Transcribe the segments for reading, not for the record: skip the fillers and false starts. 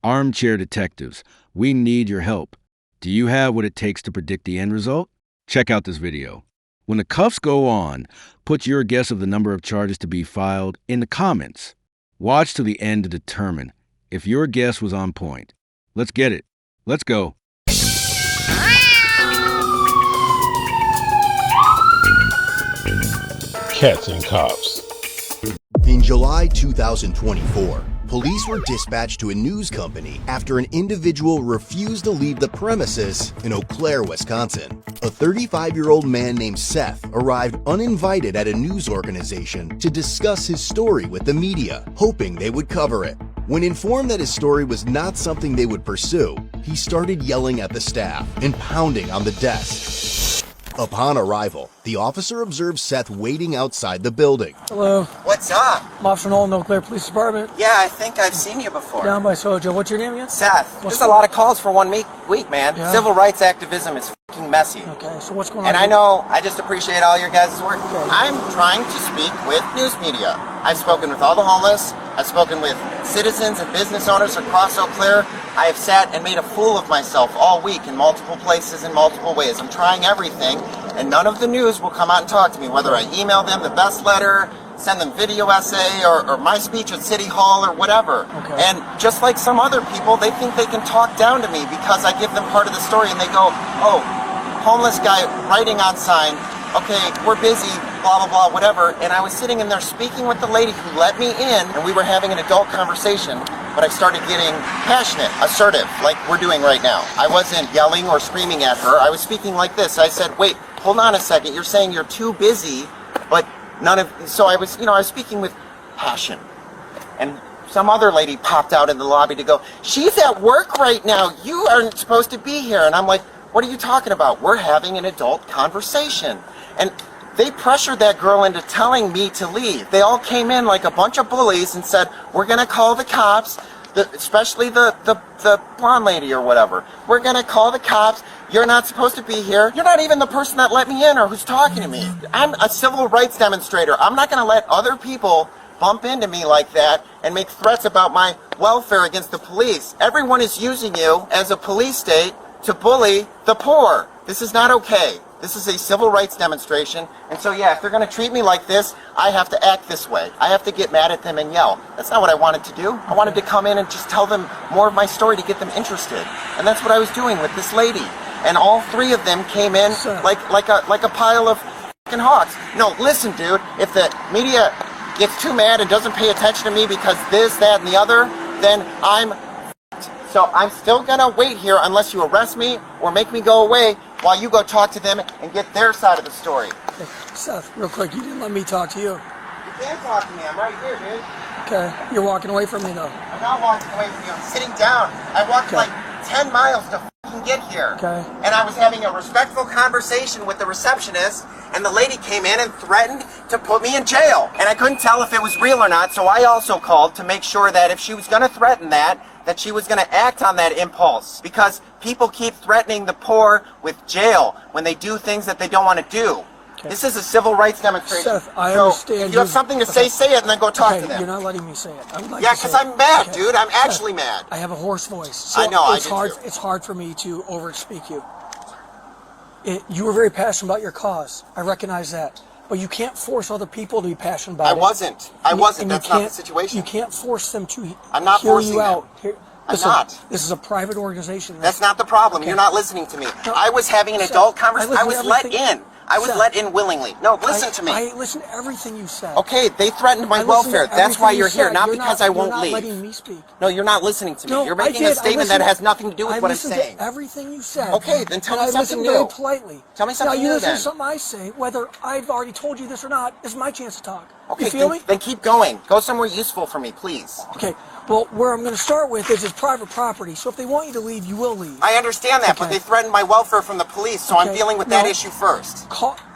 Armchair detectives, we need your help. Do you have what it takes to predict the end result? Check out this video. When the cuffs go on, put your guess of the number of charges to be filed in the comments. Watch to the end to determine if your guess was on point. Let's get it. Let's go. Cats and cops. In July 2024, police were dispatched to a news company after an individual refused to leave the premises in Eau Claire, Wisconsin. A 35-year-old man named Seth arrived uninvited at a news organization to discuss his story with the media, hoping they would cover it. When informed that his story was not something they would pursue, he started yelling at the staff and pounding on the desk. Upon arrival, the officer observed Seth waiting outside the building. Hello. What's up? I'm Officer Nolan, Eau Claire Police Department. Yeah, I think I've seen you before. Down by Sojo. What's your name again? Seth. There's a lot of calls for 1 week, man. Yeah. Civil rights activism is f***ing messy. Okay, so what's going on? And I know, I just appreciate all your guys' work. Okay. I'm trying to speak with news media. I've spoken with all the homeless. I've spoken with citizens and business owners across Eau Claire. I have sat and made a fool of myself all week in multiple places in multiple ways. I'm trying everything, and none of the news will come out and talk to me, whether I email them the best letter, send them video essay, or my speech at City Hall, or whatever. Okay. And just like some other people, they think they can talk down to me because I give them part of the story, and they go, oh, homeless guy writing on sign, okay, we're busy, blah, blah, blah, whatever. And I was sitting in there speaking with the lady who let me in, and we were having an adult conversation, but I started getting passionate, assertive, like we're doing right now. I wasn't yelling or screaming at her. I was speaking like this. I said, wait, hold on a second. You're saying you're too busy, but so I was speaking with passion. And some other lady popped out in the lobby to go, she's at work right now. You aren't supposed to be here. And I'm like, what are you talking about? We're having an adult conversation. And they pressured that girl into telling me to leave. They all came in like a bunch of bullies and said, we're going to call the cops, especially the blonde lady or whatever. We're going to call the cops. You're not supposed to be here. You're not even the person that let me in or who's talking to me. I'm a civil rights demonstrator. I'm not going to let other people bump into me like that and make threats about my welfare against the police. Everyone is using you as a police state to bully the poor. This is not okay. This is a civil rights demonstration, and so yeah, if they're going to treat me like this, I have to act this way. I have to get mad at them and yell. That's not what I wanted to do. I wanted to come in and just tell them more of my story to get them interested, and that's what I was doing with this lady. And all three of them came in like a pile of f***ing hawks. No, listen, dude. If the media gets too mad and doesn't pay attention to me because this, that, and the other, then I'm f***ed. So I'm still gonna wait here unless you arrest me or make me go away while you go talk to them and get their side of the story. Hey, Seth, real quick, you didn't let me talk to you. You can't talk to me. I'm right here, dude. Okay, you're walking away from me though. I'm not walking away from you. I'm sitting down. I walked like 10 miles to f***ing get here. Okay. And I was having a respectful conversation with the receptionist, and the lady came in and threatened to put me in jail. And I couldn't tell if it was real or not, so I also called to make sure that if she was going to threaten that she was going to act on that impulse. Because people keep threatening the poor with jail when they do things that they don't want to do. Okay. This is a civil rights demonstration. Seth, I understand. If you have something to say it and then go talk to them. You're not letting me say it. I would like yeah, to say because I'm mad, okay. dude. I'm Seth, actually mad. I have a hoarse voice. So I know, it's I do hard. too. It's hard for me to overspeak you. You were very passionate about your cause. I recognize that. But you can't force other people to be passionate about it. I wasn't. That's not the situation. You can't force them to I'm not hear forcing you out. I'm not. This is a private organization. That's not the problem. Okay. You're not listening to me. No, I was having an adult conversation. I was let in. I was let in willingly. No, listen to me. I listened to everything you said. Okay, they threatened my welfare. That's why you're here, not because I won't leave. You're not letting me speak. No, you're not listening to me. No, you're making a statement that has nothing to do with what I'm saying. I listened to everything you said. Okay, then tell me something new. I listened very politely. Tell me something new then. Now, you listen to something I say, whether I've already told you this or not, this is my chance to talk. Okay, you feel me? Then keep going. Go somewhere useful for me, please. Okay. Well, where I'm going to start with is it's private property, so if they want you to leave, you will leave. I understand that, but they threatened my welfare from the police, so I'm dealing with that issue first.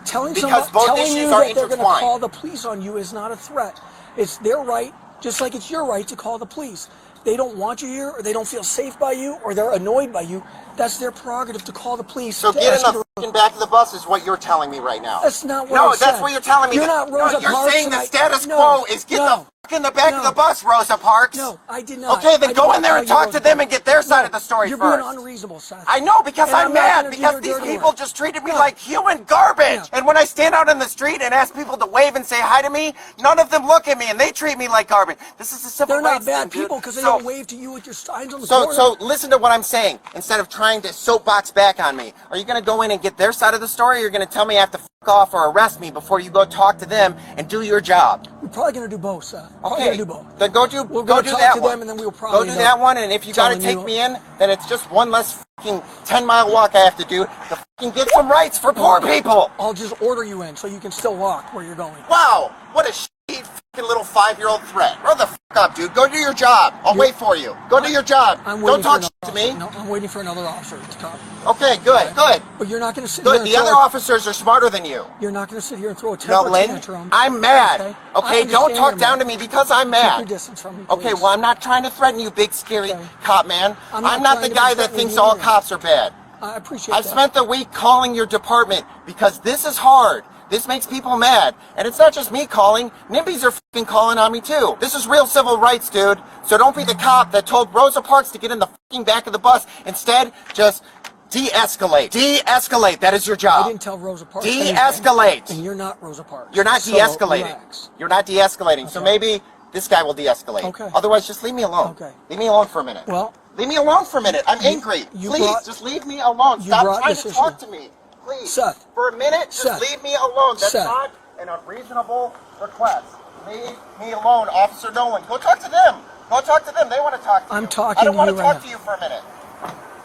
Telling you both that issues are they're going to intertwined. call the police on you is not a threat. It's their right, just like it's your right to call the police. They don't want you here, or they don't feel safe by you, or they're annoyed by you. That's their prerogative to call the police. So get in the f***ing back of the bus is what you're telling me right now. That's not what I said. No, that's what you're telling me. You're not Rosa You're Parks saying the tonight. status No, quo is get no, the f*** in the back no. of the bus, Rosa Parks. No, I did not. Okay, then I go did in there not and call you talk to Rosa them Parks. and get their side of the story You're first. being unreasonable, Sassy. I know, because And I'm not mad, gonna do because your these dirty people work. just treated me No. like human garbage. Yeah. And when I stand out in the street and ask people to wave and say hi to me, none of them look at me and they treat me like garbage. This is a civil They're not rights bad thing, dude. people because they So- don't wave to you with your signs on the So, corner. so listen to what I'm saying. Instead of trying to soapbox back on me, are you going to go in and get their side of the story, or you're going to tell me I have to f*** off or arrest me before you go talk to them and do your job? We're probably going to do both, Seth. Probably Okay, going to do both. then go do We're go gonna do talk that to one. them, and then we'll probably go do end that up one, and if you got to telling take you- me in, then it's just one less f***ing 10-mile walk I have to do to f***ing get some rights for poor people. I'll just order you in so you can still walk where you're going. Wow, what a shitty f***ing little 5-year-old threat. Grow the f*** up, dude. Go do your job. I'll wait for you. Go do your job. I'm Don't waiting talk for shit to another me. officer. No, I'm waiting for another officer to come. Okay, good, good. But you're not going to sit Good. here The and other officers are smarter than you. You're not going to sit here and throw a No, temper Lynn, tantrum. I'm mad. I Okay, don't understand talk you're down mad. to me because I'm Keep mad. your distance from me, Okay, please. well, I'm not trying to threaten you, big scary Okay. cop man. I'm I'm not not the trying to guy be that threatening thinks you all either. cops are bad. I appreciate I've that. spent the week calling your department because this is hard. This makes people mad. And it's not just me calling. NIMBYs are f***ing calling on me too. This is real civil rights, dude. So don't be the cop that told Rosa Parks to get in the f***ing back of the bus. Instead, just de-escalate. De-escalate. That is your job. I didn't tell Rosa Parks anything. De-escalate. And you're not Rosa Parks. You're not So de-escalating. relax. You're not de-escalating. So Okay. maybe this guy will de-escalate. Okay. Otherwise, just leave me alone. Okay. Leave me alone for a minute. Well, leave me alone for a minute. I'm angry. you Please, brought- just leave me alone. you Stop brought trying this to issue. talk to me. Please. Seth. For a minute, just Seth. leave me alone. That's Seth. not an unreasonable request. Leave me alone, Officer Nolan. Go talk to them. Go talk to them. They want to talk to you. I'm talking I don't to want you to right talk now. to you for a minute.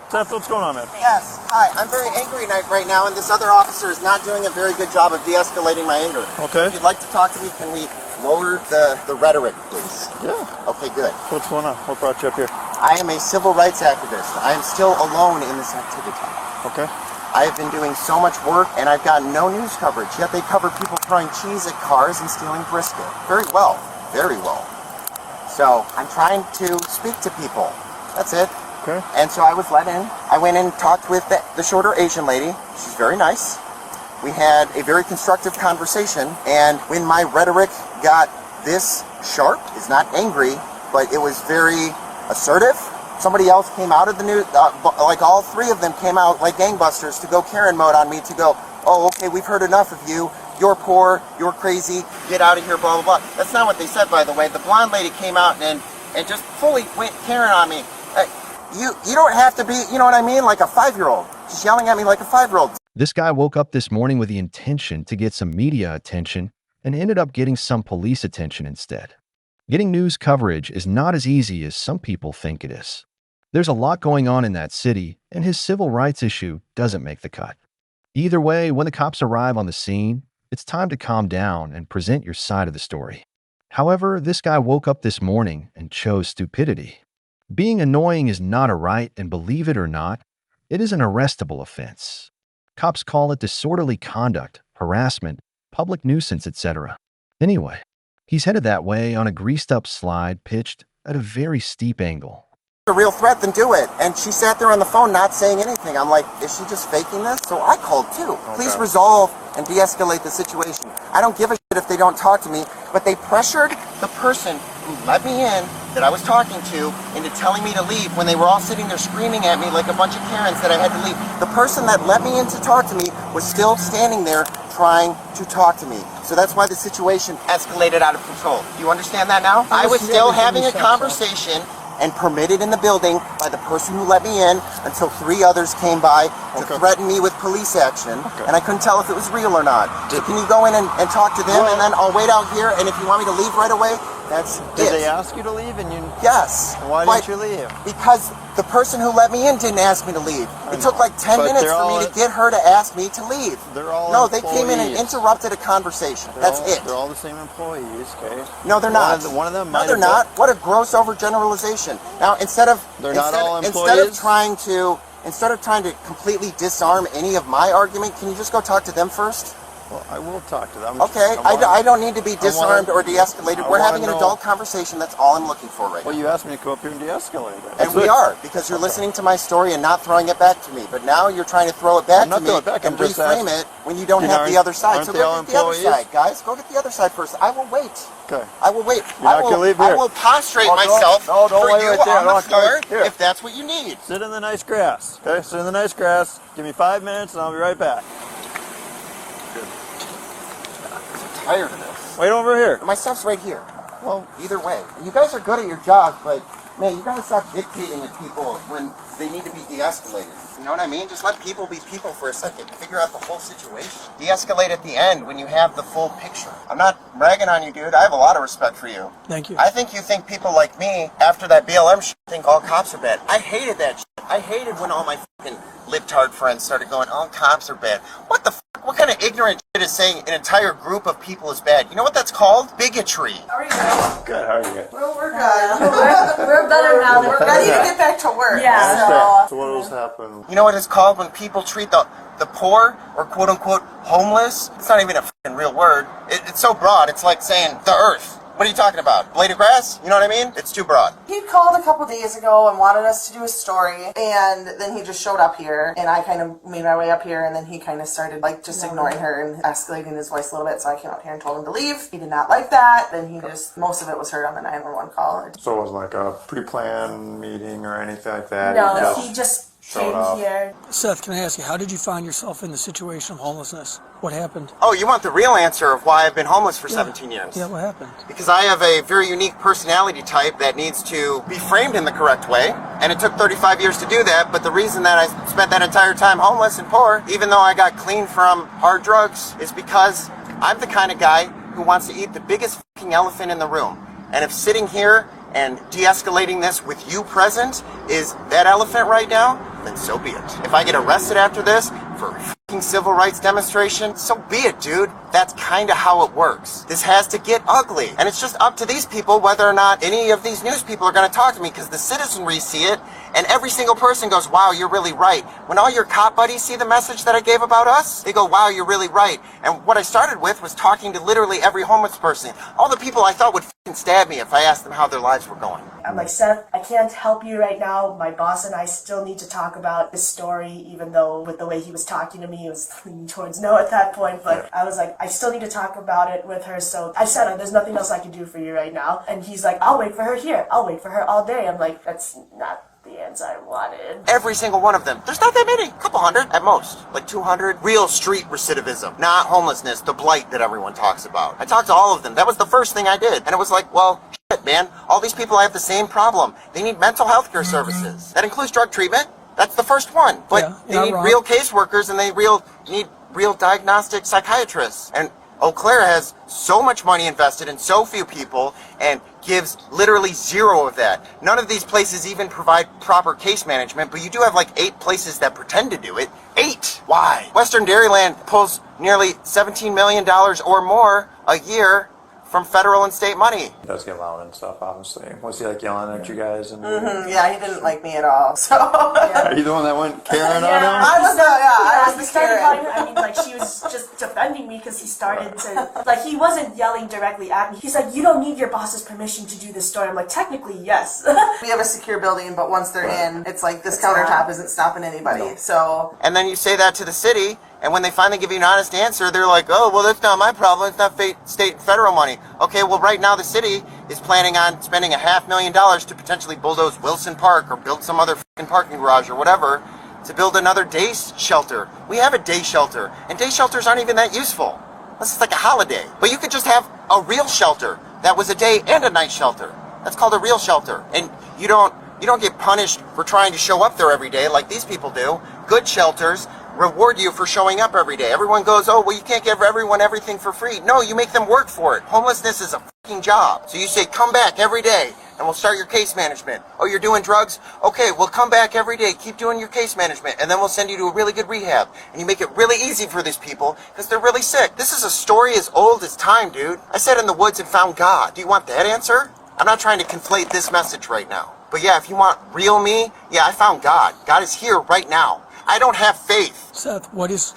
Seth, what's going on, man? Yes. Hi. I'm very angry right now, and this other officer is not doing a very good job of de-escalating my anger. Okay. If you'd like to talk to me, can we lower the rhetoric, please? Yeah. Okay, good. What's going on? What brought you up here? I am a civil rights activist. I am still alone in this activity. Okay. I have been doing so much work, and I've gotten no news coverage, yet they cover people throwing cheese at cars and stealing brisket. Very well. Very well. So, I'm trying to speak to people. That's it. Okay. And so I was let in. I went in and talked with the shorter Asian lady. She's very nice. We had a very constructive conversation, and when my rhetoric got this sharp, it's not angry, but it was very assertive. Somebody else came out of the news, like all three of them came out like gangbusters to go Karen mode on me, to go, oh, okay, we've heard enough of you. You're poor, you're crazy, get out of here, blah, blah, blah. That's not what they said, by the way. The blonde lady came out and just fully went Karen on me. You don't have to be, you know what I mean, like a 5-year-old. Just yelling at me like a 5-year-old. This guy woke up this morning with the intention to get some media attention and ended up getting some police attention instead. Getting news coverage is not as easy as some people think it is. There's a lot going on in that city, and his civil rights issue doesn't make the cut. Either way, when the cops arrive on the scene, it's time to calm down and present your side of the story. However, this guy woke up this morning and chose stupidity. Being annoying is not a right, and believe it or not, it is an arrestable offense. Cops call it disorderly conduct, harassment, public nuisance, etc. Anyway, he's headed that way on a greased-up slide pitched at a very steep angle. A real threat, then do it. And she sat there on the phone not saying anything. I'm like, is she just faking this? So I called too. Please resolve and de-escalate the situation. I don't give a shit if they don't talk to me, but they pressured the person who let me in, that I was talking to, into telling me to leave when they were all sitting there screaming at me like a bunch of Karens that I had to leave. The person that let me in to talk to me was still standing there trying to talk to me. So that's why the situation escalated out of control. Do you understand that now? I was still having a conversation and permitted in the building by the person who let me in until 3 others came by to threaten me with police action, and I couldn't tell if it was real or not. So can you go in and talk to them, and then I'll wait out here, and if you want me to leave right away, that's Did it. they ask you to leave and you... Yes. Why But didn't you leave? Because the person who let me in didn't ask me to leave. It took like 10 But minutes they're for me all- to get her to ask me to leave. They're all No, they came in and employees. interrupted a conversation. That's it. They're all the same employees, okay? No, they're not. One of them No, might they're have not. What a gross overgeneralization. Now, instead of trying to completely disarm any of my argument, can you just go talk to them first? Well, I will talk to them. Okay, I don't need to be disarmed or de-escalated. We're having an adult conversation. That's all I'm looking for right now. Well, you asked me to come up here and de-escalate it. And we are, because you're listening to my story and not throwing it back to me. But now you're trying to throw it back to me and reframe it when you don't have the other side. So go get the other side, guys. Go get the other side first. I will wait. Okay. I will wait. You're not gonna leave here. I will prostrate myself for you on the floor if that's what you need. Sit in the nice grass. Okay, sit in the nice grass. Give me 5 minutes and I'll be right back. I'm tired of this. Wait over here. My stuff's right here. Well, either way. You guys are good at your jobs, but man, you gotta stop dictating to people when they need to be de-escalated. You know what I mean? Just let people be people for a second. Figure out the whole situation. De-escalate at the end when you have the full picture. I'm not ragging on you, dude. I have a lot of respect for you. Thank you. I think you think people like me, after that BLM shit, think all cops are bad. I hated that shit. I hated when all my fucking libtard friends started going, all cops are bad. What the fuck? What kind of ignorant shit is saying an entire group of people is bad? You know what that's called? Bigotry. How are you guys? Good, how are you? Well, we're good. We're better now. We're ready to get back to work. Yeah. So what else happened? You know what it's called when people treat the poor, or quote unquote homeless? It's not even a fucking real word. It's so broad, it's like saying the earth. What are you talking about? Blade of grass? You know what I mean? It's too broad. He called a couple days ago and wanted us to do a story, and then he just showed up here, and I kind of made my way up here, and then he kind of started like just ignoring her and escalating his voice a little bit, so I came up here and told him to leave. He did not like that. Then he just, most of it was heard on the 911 call. So it wasn't like a pre-planned meeting or anything like that? No, he just came up here. Seth, can I ask you, how did you find yourself in the situation of homelessness? What happened? Oh, you want the real answer of why I've been homeless for 17 years? Yeah, what happened? Because I have a very unique personality type that needs to be framed in the correct way. And it took 35 years to do that, but the reason that I spent that entire time homeless and poor, even though I got clean from hard drugs, is because I'm the kind of guy who wants to eat the biggest fucking elephant in the room. And if sitting here and de-escalating this with you present is that elephant right now, then so be it. If I get arrested after this for a fucking civil rights demonstration, so be it, dude. That's kind of how it works. This has to get ugly. And it's just up to these people whether or not any of these news people are going to talk to me, because the citizenry see it, and every single person goes, wow, you're really right. When all your cop buddies see the message that I gave about us, they go, wow, you're really right. And what I started with was talking to literally every homeless person. All the people I thought would fucking stab me if I asked them how their lives were going. I'm like, Seth, I can't help you right now. My boss and I still need to talk about this story, even though with the way he was talking to me, it was leaning towards no at that point. But I was like, I still need to talk about it with her. So I said, there's nothing else I can do for you right now. And he's like, I'll wait for her here. I'll wait for her all day. I'm like, that's not the answer I wanted. Every single one of them. There's not that many. A couple hundred at most. Like 200. Real street recidivism. Not homelessness, the blight that everyone talks about. I talked to all of them. That was the first thing I did. And it was like, well, shit, man. All these people have the same problem. They need mental health care services. That includes drug treatment. That's the first one. But they need real caseworkers, and they need real diagnostic psychiatrists. And Eau Claire has so much money invested in so few people and gives literally zero of that. None of these places even provide proper case management, but you do have like 8 places that pretend to do it. 8! Why? Western Dairyland pulls nearly $17 million or more a year from federal and state money. He does get loud and stuff, obviously. Was he like yelling at you guys? And Yeah, he didn't like me at all. So Are you the one that went Karen on him? I was I the started Karen. calling her. I mean, like, she was just defending me because he started to, like, he wasn't yelling directly at me. He's like, you don't need your boss's permission to do this story. I'm like, technically, yes. We have a secure building, but once they're in, it's like this countertop isn't stopping anybody. So And then you say that to the city, and when they finally give you an honest answer, they're like, oh, well, that's not my problem. It's not state and federal money. Okay, well, right now the city is planning on spending $500,000 to potentially bulldoze Wilson Park or build some other fucking parking garage or whatever to build another day shelter. We have a day shelter, and day shelters aren't even that useful. This is like a holiday. But you could just have a real shelter that was a day and a night shelter. That's called a real shelter. And you don't get punished for trying to show up there every day like these people do. Good shelters reward you for showing up every day. Everyone goes, oh, well, you can't give everyone everything for free. No, you make them work for it. Homelessness is a fucking job. So you say, come back every day and we'll start your case management. Oh, you're doing drugs? Okay, we'll come back every day. Keep doing your case management, and then we'll send you to a really good rehab. And you make it really easy for these people because they're really sick. This is a story as old as time, dude. I sat in the woods and found God. Do you want that answer? I'm not trying to conflate this message right now. But yeah, if you want real me, yeah, I found God. God is here right now. I don't have faith. Seth, what is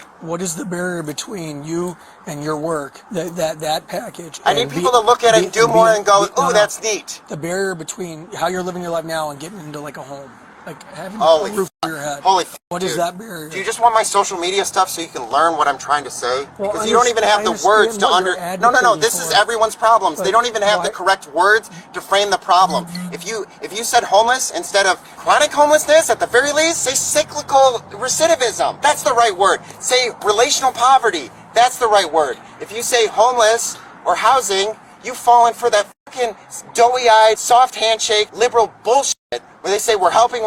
the barrier between you and your work, that package? I need people to look at it and do more and go, ooh, that's neat. The barrier between how you're living your life now and getting into like a home, like having a roof over your head. What is that barrier? Do you just want my social media stuff so you can learn what I'm trying to say? Because you don't even have the words to No. This is everyone's problems. They don't even have the correct words to frame the problem. If you said homeless instead of chronic homelessness, at the very least, say cyclical recidivism. That's the right word. Say relational poverty. That's the right word. If you say homeless or housing, you've fallen for that fucking doughy-eyed, soft handshake, liberal bullshit where they say we're helping,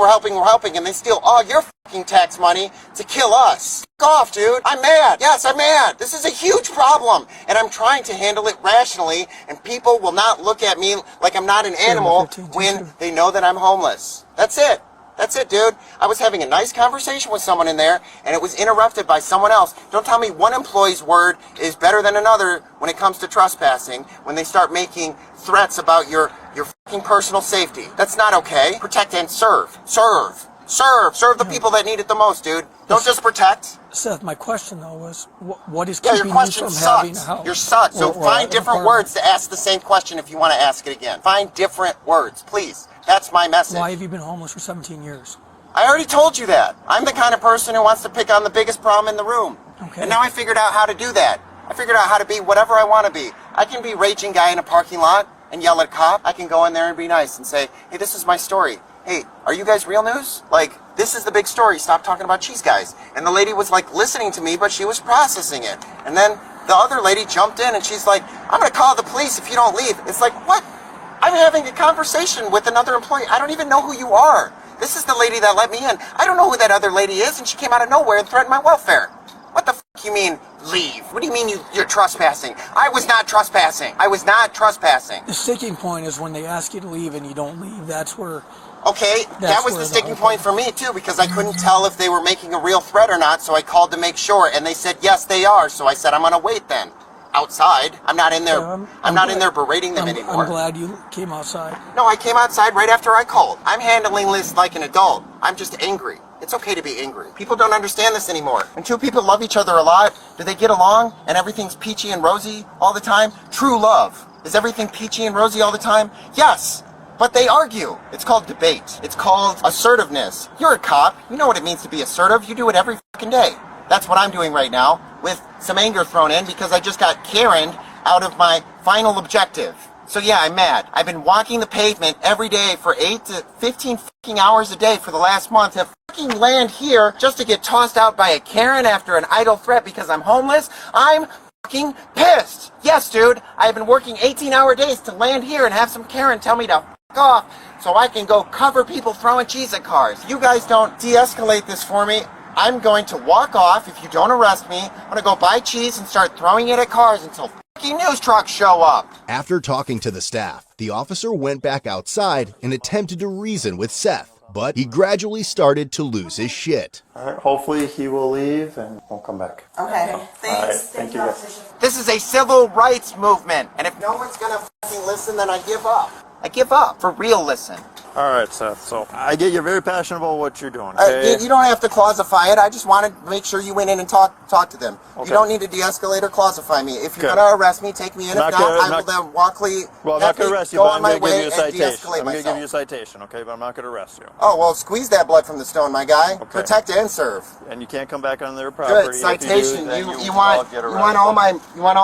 and they steal all your fucking tax money to kill us. Fuck off, dude. I'm mad. Yes, I'm mad. This is a huge problem, and I'm trying to handle it rationally, and people will not look at me like I'm not an animal when they know that I'm homeless. That's it. That's it, dude. I was having a nice conversation with someone in there, and it was interrupted by someone else. Don't tell me one employee's word is better than another when it comes to trespassing, when they start making threats about your fucking personal safety. That's not okay. Protect and serve. Serve. Serve the people that need it the most, dude. Don't just protect. Seth, my question, though, was what is keeping your question you from having a sucks. house? You're sucked. So find different words to ask the same question if you want to ask it again. Find different words, please. That's my message. Why have you been homeless for 17 years? I already told you that. I'm the kind of person who wants to pick on the biggest problem in the room. Okay. And now I figured out how to do that. I figured out how to be whatever I want to be. I can be a raging guy in a parking lot and yell at a cop. I can go in there and be nice and say, hey, this is my story. Hey, are you guys real news? Like, this is the big story. Stop talking about cheese guys. And the lady was like listening to me, but she was processing it. And then the other lady jumped in and she's like, I'm going to call the police if you don't leave. It's like, what? I'm having a conversation with another employee. I don't even know who you are. This is the lady that let me in. I don't know who that other lady is, and she came out of nowhere and threatened my welfare. What the fuck you mean, leave? What do you mean you're trespassing? I was not trespassing. I was not trespassing. The sticking point is when they ask you to leave and you don't leave. That's where... Okay, that was the sticking point for me, too, because I couldn't tell if they were making a real threat or not, so I called to make sure, and they said, yes, they are. So I said, I'm going to wait then. Outside. I'm not in there. I'm not in there berating them anymore. I'm glad you came outside. No, I came outside right after I called. I'm handling this like an adult. I'm just angry. It's okay to be angry. People don't understand this anymore. When two people love each other a lot, do they get along and everything's peachy and rosy all the time? True love. Is everything peachy and rosy all the time? Yes. But they argue. It's called debate. It's called assertiveness. You're a cop. You know what it means to be assertive. You do it every fucking day. That's what I'm doing right now, with some anger thrown in because I just got Karen'd out of my final objective. So yeah, I'm mad. I've been walking the pavement every day for 8 to 15 fucking hours a day for the last month to fucking land here just to get tossed out by a Karen after an idle threat because I'm homeless. I'm fucking pissed. Yes, dude, I've been working 18-hour days to land here and have some Karen tell me to fuck off so I can go cover people throwing cheese at cars. You guys don't de-escalate this for me. I'm going to walk off if you don't arrest me. I'm going to go buy cheese and start throwing it at cars until fucking news trucks show up. After talking to the staff, the officer went back outside and attempted to reason with Seth, but he gradually started to lose his shit. All right, hopefully he will leave and won't come back. Okay, thanks. All right, thank you guys. This is a civil rights movement, and if no one's going to fucking listen, then I give up. I give up. For real, listen. All right, Seth. So I get you're very passionate about what you're doing. Okay? You don't have to clausify it. I just wanted to make sure you went in and talk to them. Okay. You don't need to de-escalate or clausify me. If you're going to arrest me, take me in. If not, I will then walkly. Well, I'm not going to arrest you, but I'm going to give you a citation. I'm going to give you a citation, okay? But I'm not going to arrest you. Oh well, squeeze that blood from the stone, my guy. Okay. Protect and serve. And you can't come back on their property. Good citation. You want all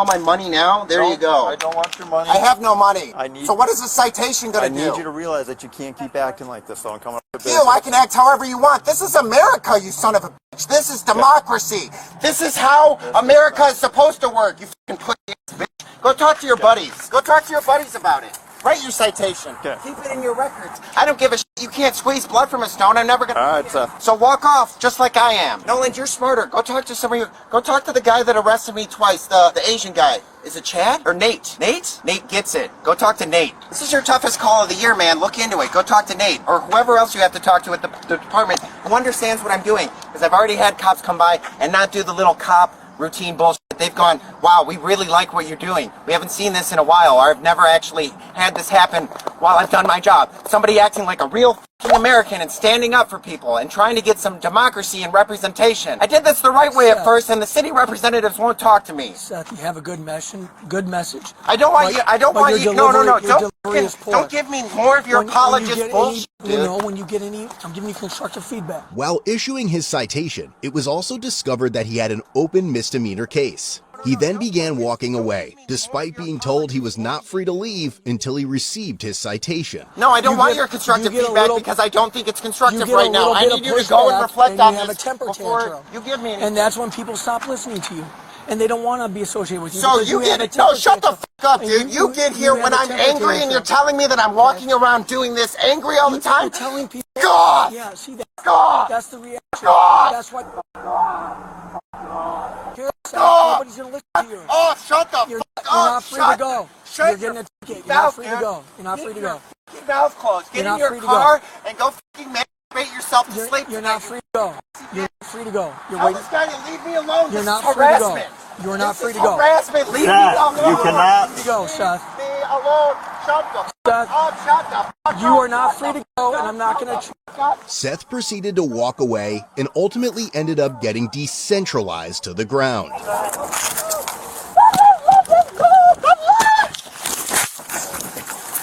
my money now? There you go. I don't want your money. I have no money. So what is a citation going to do? I need you to realize that you can't keep acting like this. Don't come up with business. I can act however you want. This is America, you son of a bitch. This is democracy. This is how America is supposed to work. You fucking pussy bitch. Go talk to your buddies. Go talk to your buddies about it. Write your citation. Keep it in your records. I don't give a shit. You can't squeeze blood from a stone. I'm never gonna. All right, Seth. So walk off, just like I am. Nolan, you're smarter. Go talk to some of your. Go talk to the guy that arrested me twice. The Asian guy. Is it Chad or Nate? Nate? Nate gets it. Go talk to Nate. This is your toughest call of the year, man. Look into it. Go talk to Nate or whoever else you have to talk to at the department who understands what I'm doing. Because I've already had cops come by and not do the little cop routine bullshit. They've gone, wow, we really like what you're doing. We haven't seen this in a while, or I've never actually had this happen while I've done my job. Somebody acting like a real American and standing up for people and trying to get some democracy and representation. I did this the right way at first, and the city representatives won't talk to me. Seth, you have a good message. Good message. I don't want you. I don't want you. No. Don't give me more of your apologist bullshit. When you get any, I'm giving you constructive feedback. While issuing his citation, it was also discovered that he had an open misdemeanor case. He then began walking away, despite being told he was not free to leave until he received his citation. No, I don't want your constructive feedback because I don't think it's constructive right now. I need you to go and reflect on this before you give me anything. And that's when people stop listening to you. And they don't want to be associated with you. So you get it. No, shut the fuck up, dude. You get here when I'm angry and you're telling me that I'm walking around doing this angry all the time? You're telling people. God! Yeah, see that? God! That's the reaction. God! That's why. Nobody's going to listen to you. Oh, shut the fuck up. You're not free to go. You're getting a ticket. You're not free to go. You're not free to go. Keep your mouth closed. Get in your car and go fucking masturbate yourself to sleep. You're not free to go. You're not free to go. You're waiting. Tell this guy to leave me alone. You're not free to go. You're not free to go. Harassment. Leave me alone. You cannot. Free to go, Seth. Leave me alone. Shut the fuck up. Shut the fuck up. You are not free to go, and I'm not going to. Seth proceeded to walk away and ultimately ended up getting decentralized to the ground.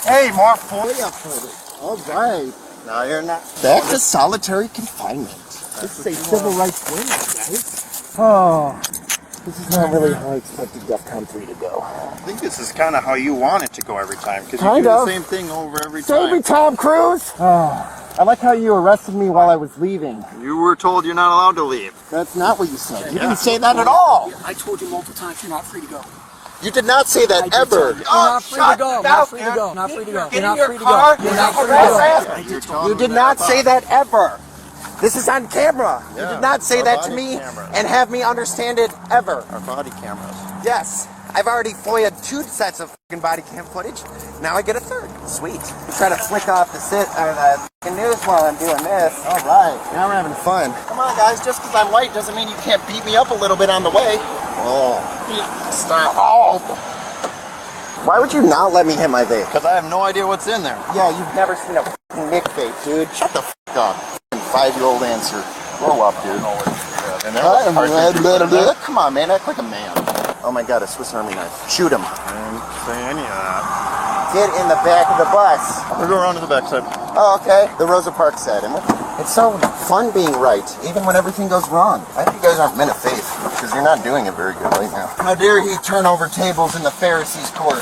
Hey, more fully uploaded. All right. No, you're not. Back to solitary confinement. This is a civil rights win, guys. Oh, this is not really how I expected DEFCON 3 to go. I think this is kind of how you want it to go every time, because you do the same thing over every time. Save me, Tom Cruise! Oh, I like how you arrested me while I was leaving. You were told you're not allowed to leave. That's not what you said. You didn't say that at all. I told you multiple times you're not free to go. You did not say that ever. You're not free to go. Not free to go. Not free to go. You're not free to go. You're not free to go. You did not say that ever. This is on camera. You did not say that to me and have me understand it ever. Our body cameras. Yes. I've already FOIA'd 2 sets of fucking body cam footage. Now I get a 3rd. Sweet. Try to flick off the fucking news while I'm doing this. All right. Now we're having fun. Come on, guys. Just because I'm white doesn't mean you can't beat me up a little bit on the way. Oh. Stop. Oh. Why would you not let me hit my vape? Because I have no idea what's in there. Yeah, you've never seen a fucking Nick vape, dude. Shut the fuck up. 5-year-old answer. Grow up, dude. Come on, man. Act like a man. Oh my god, a Swiss Army knife. Shoot him. I didn't say any of that. Get in the back of the bus. We'll go around to the back side. Oh, okay. The Rosa Parks side. It's so fun being right, even when everything goes wrong. I think you guys aren't men of faith, because you're not doing it very good right now. How dare he turn over tables in the Pharisees' court?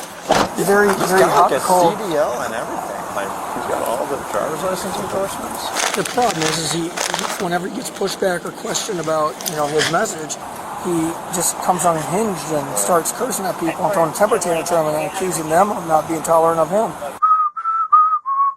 He's got like a CDL and everything. Like, he's got all the driver's license endorsements. The problem is he whenever he gets pushed back or questioned about, his message, he just comes unhinged and starts cursing at people and throwing a temper tantrum and accusing them of not being tolerant of him.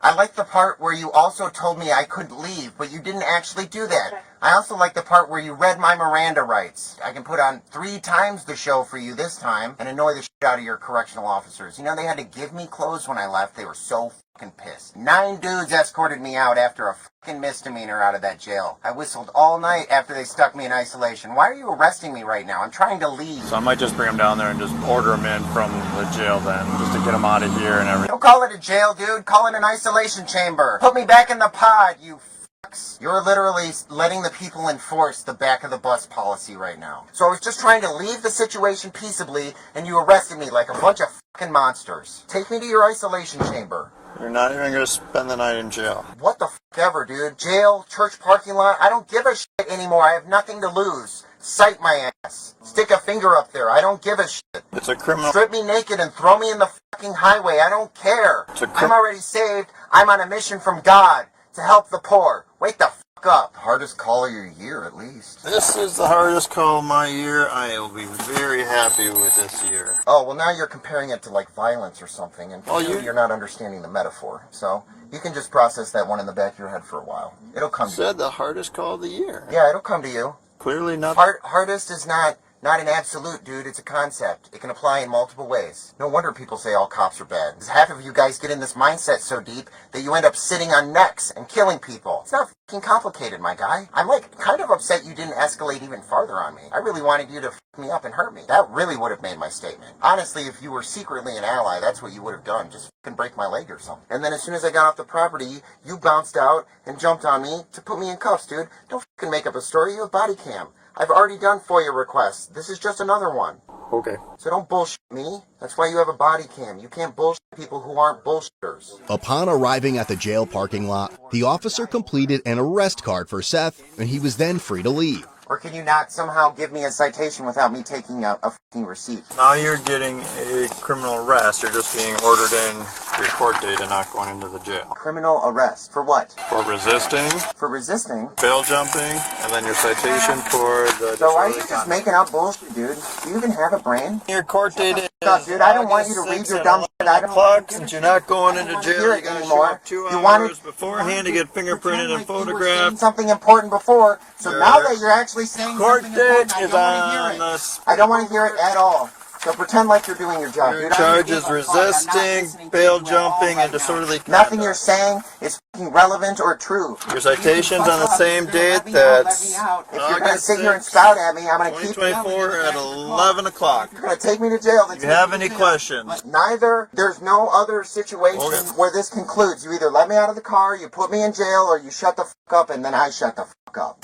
I like the part where you also told me I couldn't leave, but you didn't actually do that. I also like the part where you read my Miranda rights. I can put on 3 times the show for you this time and annoy the shit out of your correctional officers. They had to give me clothes when I left. They were so fucking pissed. 9 dudes escorted me out after a fucking misdemeanor out of that jail. I whistled all night after they stuck me in isolation. Why are you arresting me right now? I'm trying to leave. So I might just bring him down there and just order him in from the jail then, just to get him out of here and everything. Don't call it a jail, dude. Call it an isolation chamber. Put me back in the pod, you fucks. You're literally letting the people enforce the back of the bus policy right now. So I was just trying to leave the situation peaceably, and you arrested me like a bunch of fucking monsters. Take me to your isolation chamber. You're not even going to spend the night in jail. What the fuck ever, dude? Jail, church parking lot, I don't give a shit anymore. I have nothing to lose. Sight my ass. Stick a finger up there. I don't give a shit. It's a criminal. Strip me naked and throw me in the fucking highway. I don't care. I'm already saved. I'm on a mission from God to help the poor. Wake the fuck up. Hardest call of your year, at least. This is the hardest call of my year. I will be very happy with this year. Oh, well, now you're comparing it to, like, violence or something, and well, you're not understanding the metaphor. So you can just process that one in the back of your head for a while. It'll come to you. Said the hardest call of the year. Yeah, it'll come to you. Clearly not. Hardest is not not an absolute, dude. It's a concept. It can apply in multiple ways. No wonder people say all cops are bad. Because half of you guys get in this mindset so deep that you end up sitting on necks and killing people. It's not fucking complicated, my guy. I'm like kind of upset you didn't escalate even farther on me. I really wanted you to fuck me up and hurt me. That really would have made my statement. Honestly, if you were secretly an ally, that's what you would have done. Just fucking break my leg or something. And then as soon as I got off the property, you bounced out and jumped on me to put me in cuffs, dude. Don't fucking make up a story. You have body cam. I've already done FOIA requests. This is just another one. Okay. So don't bullshit me. That's why you have a body cam. You can't bullshit people who aren't bullshitters. Upon arriving at the jail parking lot, the officer completed an arrest card for Seth, and he was then free to leave. Or can you not somehow give me a citation without me taking a fucking receipt? Now you're getting a criminal arrest. You're just being ordered in for your court date and not going into the jail. Criminal arrest? For what? For resisting. For resisting? Bail jumping, and then your citation for the... So why are you just making up bullshit, dude? Do you even have a brain? Your court date is... Dude, I don't want you to read your dumb shit. I don't want Since you're not going into jail, you gotta show up 2 hours beforehand to get fingerprinted and photographed. Something important before, so now that you're actually saying Court something date important, is on the... I don't want to hear it at all. So pretend like you're doing your job. Your charge is resisting, bail jumping, and disorderly conduct. Nothing you're saying is fucking relevant or true. Your citation's on the same date. That's If you're going to sit here and spout at me, I'm going to keep 2024 at 11 o'clock. You're going to take me to jail. Do you have any questions? Neither. There's no other situation where this concludes. You either let me out of the car, you put me in jail, or you shut the fuck up, and then I shut the fuck up.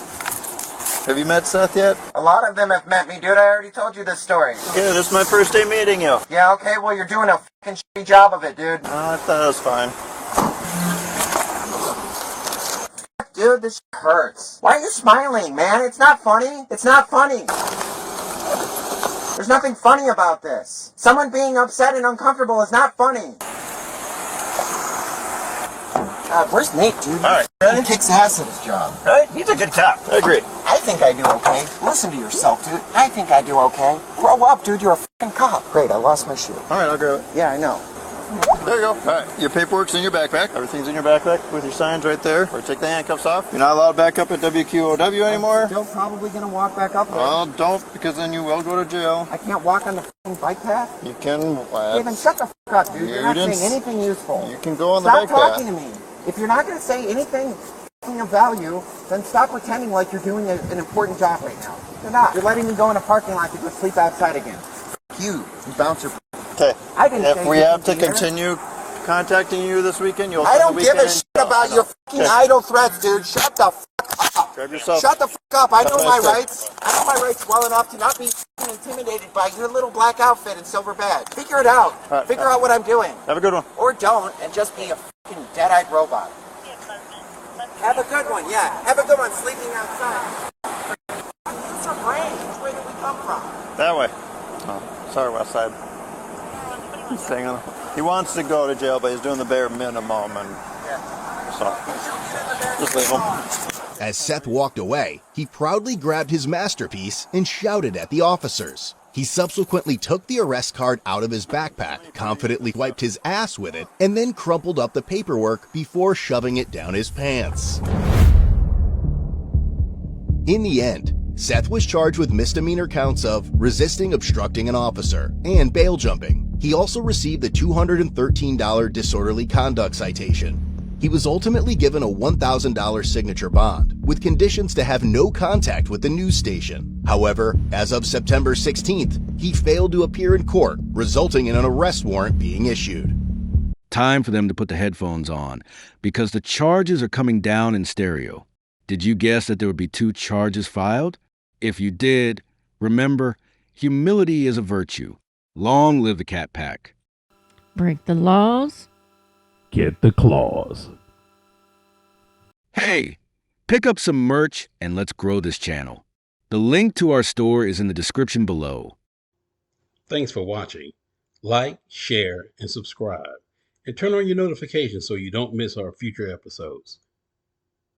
Have you met Seth yet? A lot of them have met me, dude. I already told you this story. Yeah, this is my first day meeting you. Yeah, okay, well, you're doing a fucking shitty job of it, dude. I thought it was fine. Dude, this hurts. Why are you smiling, man? It's not funny. It's not funny. There's nothing funny about this. Someone being upset and uncomfortable is not funny. Where's Nate, dude? All right, He kicks ass at his job. Right? He's a good cop. I agree. I think I do okay. Listen to yourself, dude. I think I do okay. Grow up, dude. You're a fucking cop. Great, I lost my shoe. All right, I'll grab it. Yeah, I know. There you go. All right, your paperwork's in your backpack. Everything's in your backpack with your signs right there. Or take the handcuffs off. You're not allowed back up at WQOW anymore. I'm still probably gonna walk back up there. Well, don't, because then you will go to jail. I can't walk on the fucking bike path? You can... Even shut the fuck up, dude. You're not saying anything useful. You can go on the Stop bike path. talking to me. If you're not gonna say anything of value, then stop pretending like you're doing an important job right now. You're not. You're letting me go in a parking lot to go sleep outside again. You bouncer. Okay. I didn't if say we have to anything here. continue contacting you this weekend, you'll I spend don't the give a weekend shit about your fucking idle threats, dude. Shut the fuck up. Grab yourself. Shut the fuck up. I know Have a my nice day. rights. I know my rights well enough to not be fucking intimidated by your little black outfit and silver badge. Figure it out. right, Figure out what I'm doing. Have a good one. Or don't, and just be a fucking dead-eyed robot. Have a good one, yeah. Have a good one sleeping outside. It's our brain. Which way did we come from? That way. Oh, sorry, West Side. He's staying on. He wants to go to jail, but he's doing the bare minimum, and so just leave him. As Seth walked away, he proudly grabbed his masterpiece and shouted at the officers. He subsequently took the arrest card out of his backpack, confidently wiped his ass with it, and then crumpled up the paperwork before shoving it down his pants. In the end, Seth was charged with misdemeanor counts of resisting obstructing an officer and bail jumping. He also received the $213 disorderly conduct citation. He was ultimately given a $1,000 signature bond, with conditions to have no contact with the news station. However, as of September 16th, he failed to appear in court, resulting in an arrest warrant being issued. Time for them to put the headphones on, because the charges are coming down in stereo. Did you guess that there would be 2 charges filed? If you did, remember, humility is a virtue. Long live the Cat Pack. Break the laws. Get the claws. Hey, pick up some merch and let's grow this channel. The link to our store is in the description below. Thanks for watching. Like, share, and subscribe. And turn on your notifications so you don't miss our future episodes.